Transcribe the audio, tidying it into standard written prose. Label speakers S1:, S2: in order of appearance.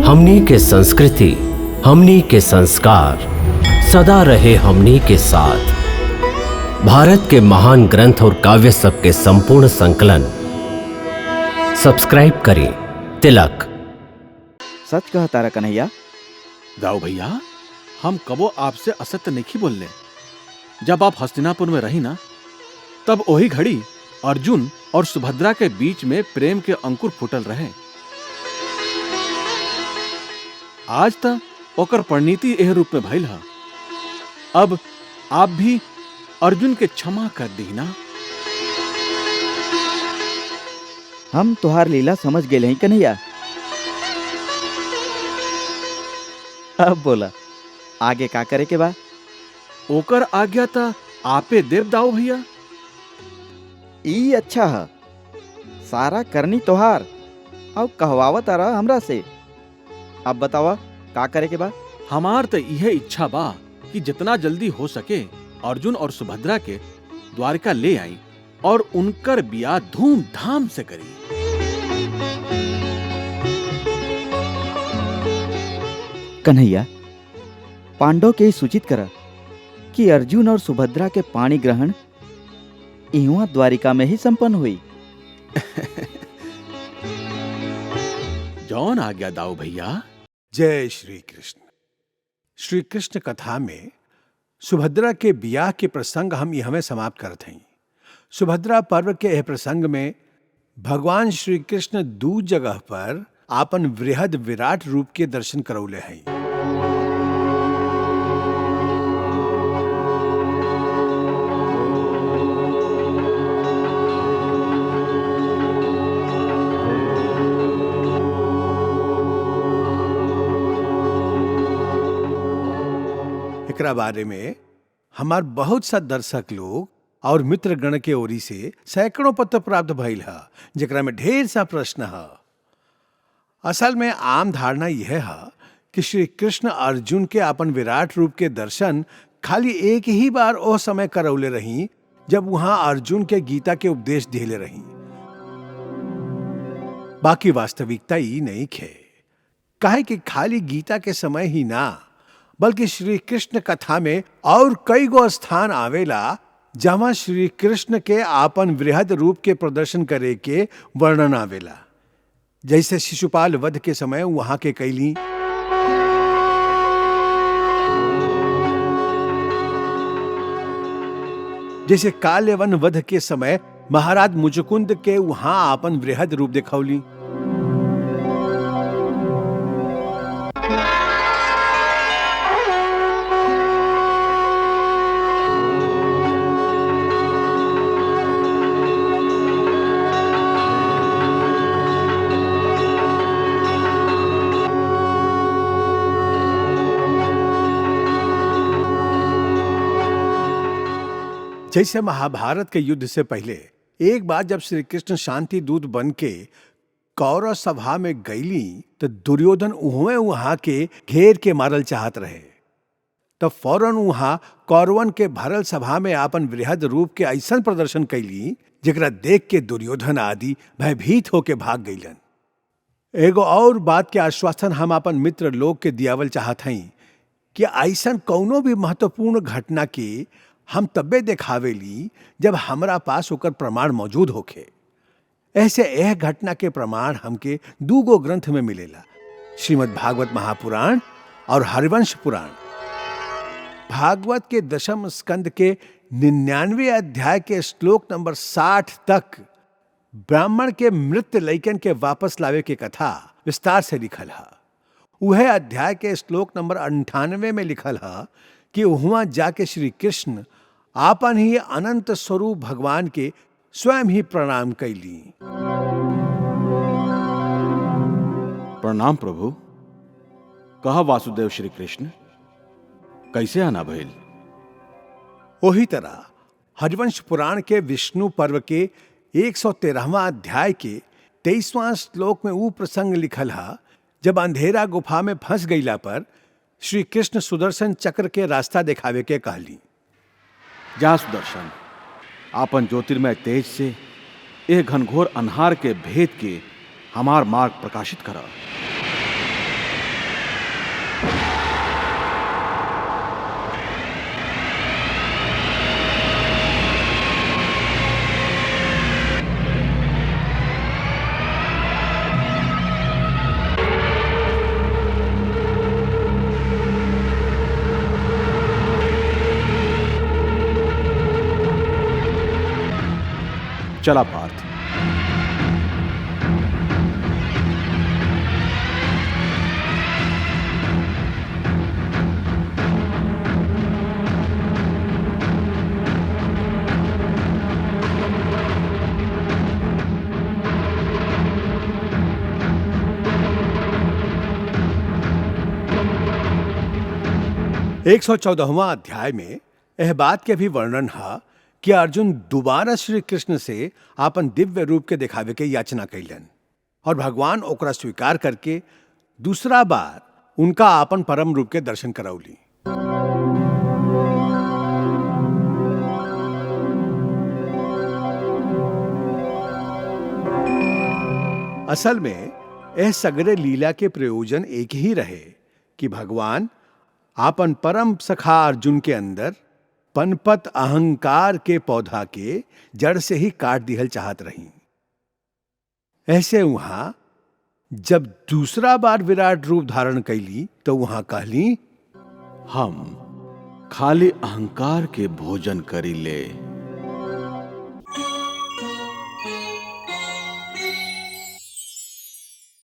S1: हमनी के संस्कृति, हमनी के संस्कार सदा रहे हमनी के साथ। भारत के महान ग्रंथ और काव्य सब के संपूर्ण संकलन सब्सक्राइब करें तिलक।
S2: सच कहा तारा कन्हैया।
S3: दाऊ भैया, हम कबो आपसे असत्य नहीं बोलले। जब आप हस्तिनापुर में रही ना, तब वही घड़ी अर्जुन और सुभद्रा के बीच में प्रेम के अंकुर फूटल रहे। आज तक ओकर परिणति एह रूप में भइल है। अब आप भी अर्जुन के क्षमा कर दी ना।
S2: हम तुहार लीला समझ गए हैं कन्हैया। अब बोला आगे का करे के बा?
S3: ओकर आज्ञा ता आपे देव दाऊ भैया।
S2: ई अच्छा है, सारा करनी तोहार। अब कहवावत आ रहा हमरा से। अब बतावा का करे के बा?
S3: हमार तो यह इच्छा बा कि जितना जल्दी हो सके अर्जुन और सुभद्रा के द्वारका ले आई और उनकर बियाह धूमधाम से करी।
S2: कन्हैया, पांडव के सूचित करा कि अर्जुन और सुभद्रा के पाणी ग्रहण इहुआ द्वारिका में ही संपन्न हुई।
S3: जौन आज्ञा दाऊ भैया।
S4: जय श्री कृष्ण। श्री कृष्ण कथा में सुभद्रा के बियाह के प्रसंग हम यह समाप्त करते हैं। सुभद्रा पर्व के यह प्रसंग में भगवान श्री कृष्ण दू जगह पर आपन वृहद विराट रूप के दर्शन करौले हैं। एकरा बारे में हमार बहुत सा दर्शक लोग और मित्रगण के ओरी से सैकड़ों पत्र प्राप्त भइल है, जेकरा में ढेर सा प्रश्न है। असल में आम धारणा यह है कि श्री कृष्ण अर्जुन के अपन विराट रूप के दर्शन खाली एक ही बार ओ समय करौले रही जब वहां अर्जुन के गीता के उपदेश दिले रही। बाकी वास्तविकता ही नहीं खे। काहे कि खाली गीता के समय ही ना, बल्कि श्री कृष्ण कथा में और कई गो स्थान आवेला जहां श्री कृष्ण के आपन वृहद रूप के प्रदर्शन करे के वर्णन आवेला। जैसे शिशुपाल वध के समय वहां के कैली, जैसे काल्यवन वध के समय महाराज मुचुकुंद के वहां आपन वृहद रूप दिखौली। जैसे महाभारत के युद्ध से पहले एक बार जब श्री कृष्ण शांति दूत बन के कौरव सभा में गईली तो दुर्योधन वहां के घेर के मारल चाहत रहे। तब फौरन वहां कौरवन के भरल सभा में आपन वृहद रूप के ऐसा प्रदर्शन कैली जेकरा देख के दुर्योधन आदि भयभीत होके भाग गईलन। एगो और बात के आश्वासन हम अपन मित्र लोग के दियावल चाहत हई कि ऐसा कौनो भी महत्वपूर्ण घटना के हम तब्बे देखावेली जब हमरा पास होकर प्रमाण मौजूद होखे। ऐसे यह घटना के प्रमाण हमके दूगो ग्रंथ में मिलेला, श्रीमद् भागवत महापुराण और हरिवंश पुराण। भागवत के 10वें स्कंद के 99वें अध्याय के श्लोक नंबर 60 तक ब्राह्मण के मृत लइकन के वापस लावे के कथा विस्तार से लिखल है। वह अध्याय के श्लोक नंबर 98 में लिखल है कि वहां जाके श्री कृष्ण आपन ही अनंत स्वरूप भगवान के स्वयं ही प्रणाम कैली।
S3: प्रणाम प्रभु। कहा वासुदेव श्री कृष्ण, कैसे आना भइल?
S4: वही तरह हरिवंश पुराण के विष्णु पर्व के 113वां अध्याय के 23वां श्लोक में वो प्रसंग लिखल है जब अंधेरा गुफा में फंस गईला पर श्री कृष्ण सुदर्शन चक्र के रास्ता दिखावे के कहली।
S3: जा सुदर्शन, आपन ज्योतिर्मय तेज से यह घनघोर अन्हार के भेद के हमार मार्ग प्रकाशित करा। चला पार्थ।
S4: एक 114वां अध्याय में यह बात के भी वर्णन है कि अर्जुन दोबारा श्री कृष्ण से आपन दिव्य रूप के दिखावे के याचना कैलन और भगवान ओकरा स्वीकार करके दूसरा बार उनका आपन परम रूप के दर्शन करौली। असल में यह सगरे लीला के प्रयोजन एक ही रहे कि भगवान आपन परम सखा अर्जुन के अंदर पनपत अहंकार के पौधा के जड़ से ही काट दिहल चाहत रही। ऐसे वहां जब दूसरा बार विराट रूप धारण कैली तो वहां कहली,
S3: हम खाली अहंकार के भोजन करी ले।